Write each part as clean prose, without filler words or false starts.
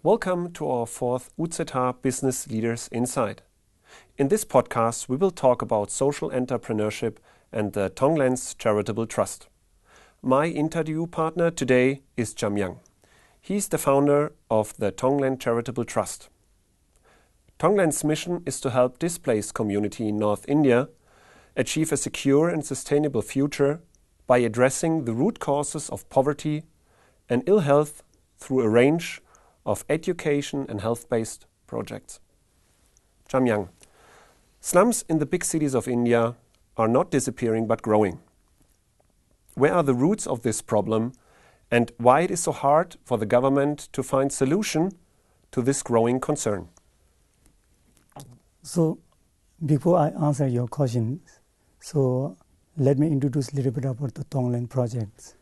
Welcome to our fourth UZH Business Leaders Insight. In this podcast, we will talk about social entrepreneurship and the Tong-Len Charitable Trust. My interview partner today is Jamyang. He's the founder of the Tong-Len Charitable Trust. Tong-Len's mission is to help displaced community in North India achieve a secure and sustainable future by addressing the root causes of poverty and ill health through a range of education and health-based projects. Jamyang, slums in the big cities of India are not disappearing but growing. Where are the roots of this problem and why it is so hard for the government to find solution to this growing concern? So, before I answer your questions, let me introduce a little bit about the Tong-Len projects.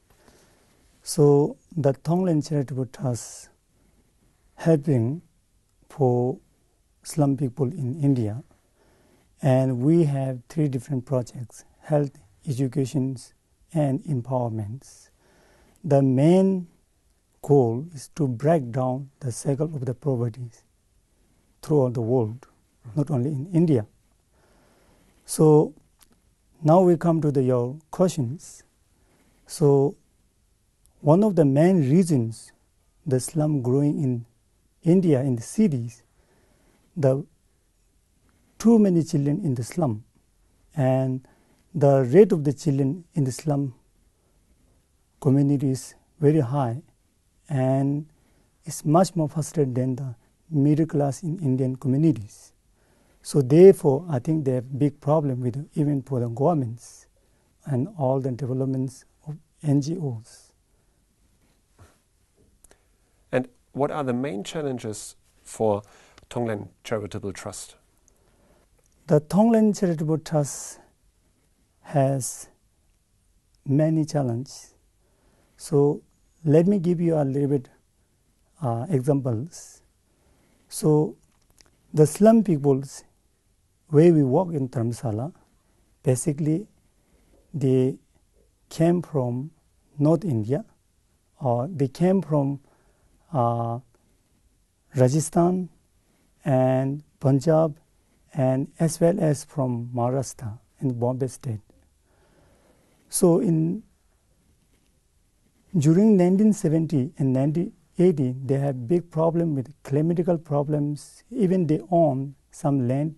So, the Tong-Len Charitable Trust helping for slum people in India, and we have three different projects: health, education, and empowerment. The main goal is to break down the cycle of the poverty throughout the world, not only in India. So now we come to your questions. So one of the main reasons the slum growing in India, in the cities, the too many children in the slum, and the rate of the children in the slum community is very high, and it's much more faster than the middle class in Indian communities. So therefore, I think they have big problem with even for the governments and all the developments of NGOs. And what are the main challenges for Tong-Len Charitable Trust? The Tong-Len Charitable Trust has many challenges. So let me give you a little bit examples. So the slum peoples, where we work in Dharmsala, basically they came from North India, or they came from Rajasthan and Punjab, and as well as from Maharashtra in Bombay state. So during 1970 and 1980, they had big problem with climatical problems. Even they own some land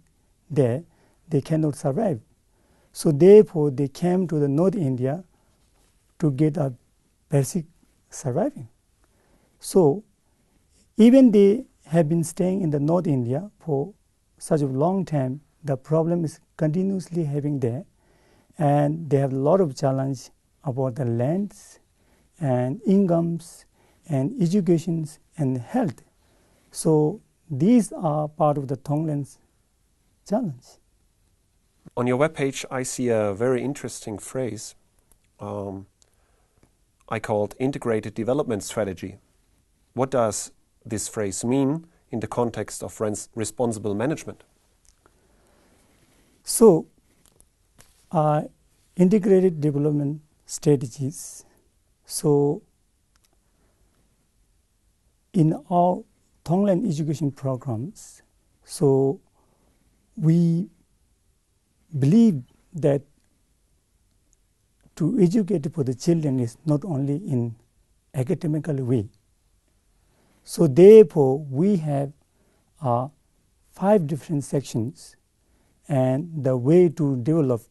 there, they cannot survive. So therefore, they came to the North India to get a basic surviving. So even they have been staying in the North India for such a long time, the problem is continuously having there, and they have a lot of challenge about the lands and incomes and educations and health. So these are part of the Tong-Len's challenge. On your webpage, I see a very interesting phrase I called integrated development strategy. What does this phrase mean in the context of responsible management? So, integrated development strategies. So, in our Tong-Len education programs, so we believe that to educate for the children is not only in academical way. So therefore, we have 5 different sections and the way to develop.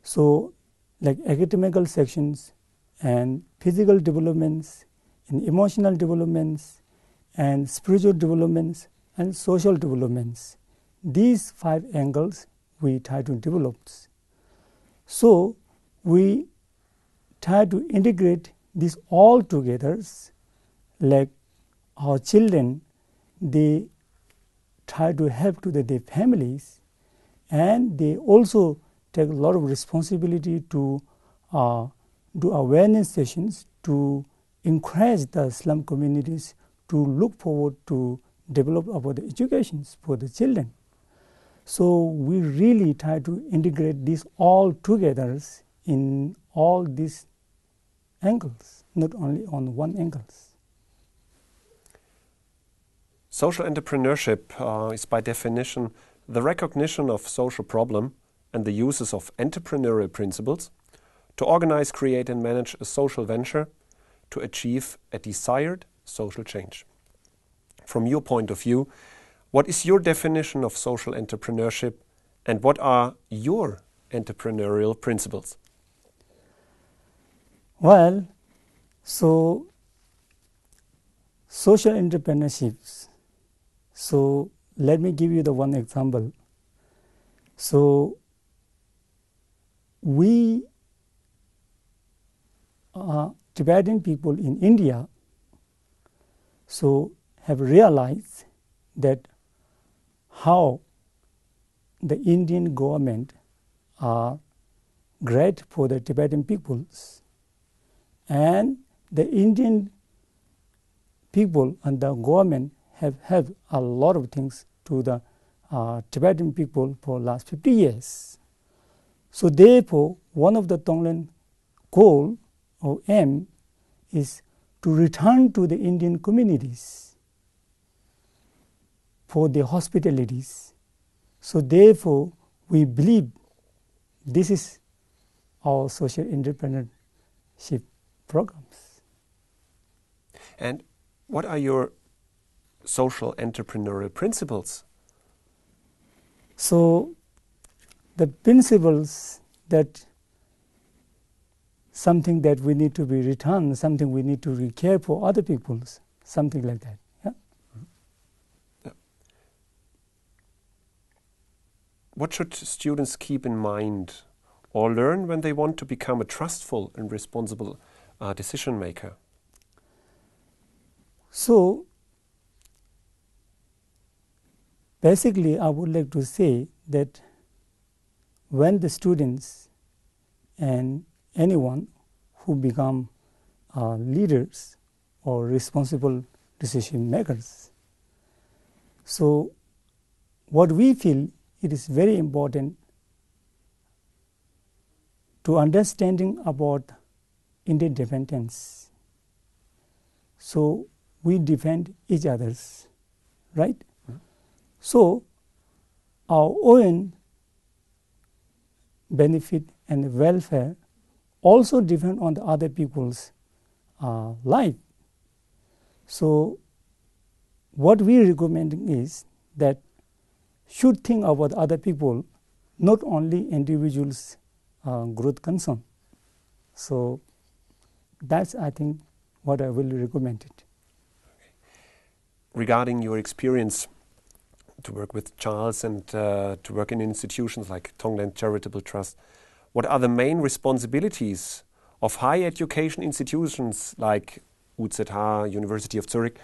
So like academical sections and physical developments and emotional developments and spiritual developments and social developments. These 5 angles we try to develop. So we try to integrate this all together, like our children, they try to help to their families, and they also take a lot of responsibility to do awareness sessions to encourage the slum communities to look forward to develop about the educations for the children. So we really try to integrate this all together in all these angles, not only on one angle. Social entrepreneurship is by definition the recognition of social problem and the uses of entrepreneurial principles to organize, create and manage a social venture to achieve a desired social change. From your point of view, what is your definition of social entrepreneurship and what are your entrepreneurial principles? Well, so social entrepreneurships. So let me give you the one example. So we Tibetan people in India so have realized that how the Indian government are great for the Tibetan peoples, and the Indian people and the government have helped a lot of things to the Tibetan people for last 50 years. So therefore, one of the Tong-Len goal or aim is to return to the Indian communities for the hospitalities. So therefore, we believe this is our social entrepreneurship programs. And what are your social entrepreneurial principles? So the principles that something that we need to be returned, something we need to care for other people's, something like that. Yeah? Yeah. What should students keep in mind or learn when they want to become a trustful and responsible decision maker? So basically, I would like to say that when the students and anyone who become leaders or responsible decision makers, so what we feel it is very important to understanding about interdependence. So we defend each other's, right? Mm-hmm. So our own benefit and welfare also depend on the other people's life. So what we recommend is that should think about other people, not only individuals' growth concern. So that's, I think, what I will recommend it. Regarding your experience to work with Charles and to work in institutions like Tong-Len Charitable Trust, what are the main responsibilities of higher education institutions like UZH, University of Zurich,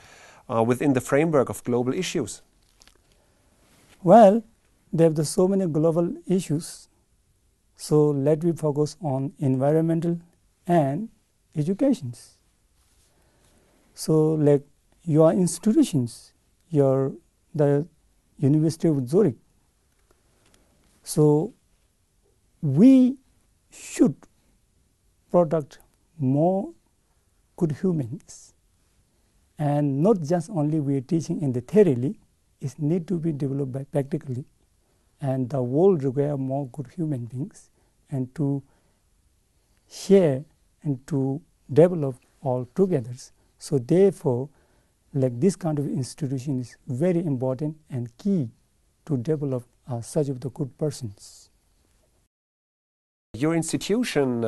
within the framework of global issues? Well, there are so many global issues. So let me focus on environmental and educations. So like your institutions, the University of Zurich. So we should product more good humans, and not just only we are teaching in the theory, it need to be developed by practically, and the world require more good human beings, and to share and to develop all together. So therefore, like this kind of institution is very important and key to develop such of the good persons. Your institution,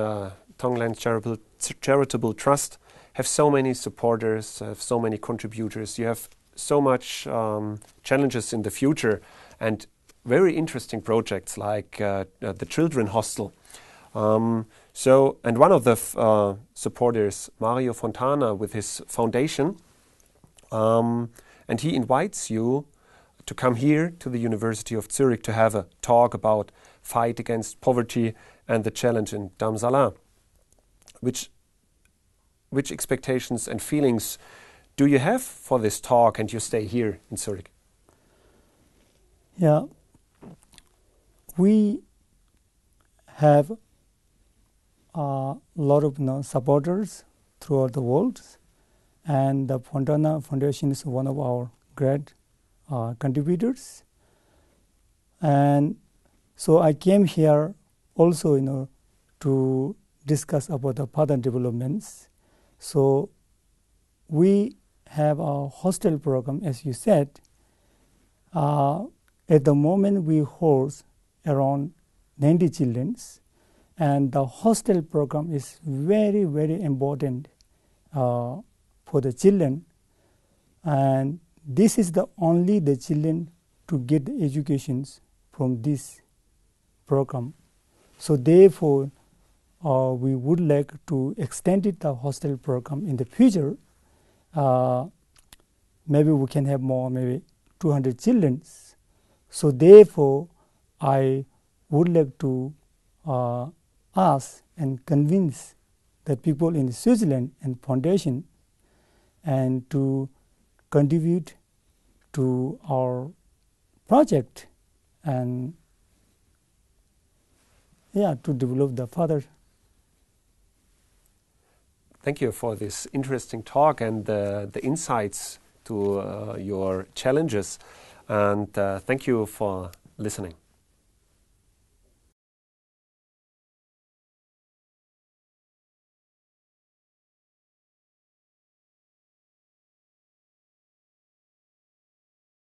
Tong-Len Charitable Trust, have so many supporters, have so many contributors. You have so much challenges in the future and very interesting projects like the Children Hostel. And one of the supporters, Mario Fontana, with his foundation, and he invites you to come here to the University of Zurich to have a talk about fight against poverty and the challenge in Dharmsala. Which expectations and feelings do you have for this talk and your stay here in Zurich? Yeah, we have a lot of supporters throughout the world, and the Fontana Foundation is one of our great contributors. And so I came here also, to discuss about the further developments. So we have a hostel program, as you said. At the moment, we host around 90 children, and the hostel program is very, very important for the children. And this is the only the children to get the educations from this program. So therefore, we would like to extend it the hostel program in the future. Maybe we can have more, maybe 200 children. So therefore, I would like to ask and convince the people in Switzerland and foundation and to contribute to our project and to develop the further. Thank you for this interesting talk and the insights to your challenges. And thank you for listening.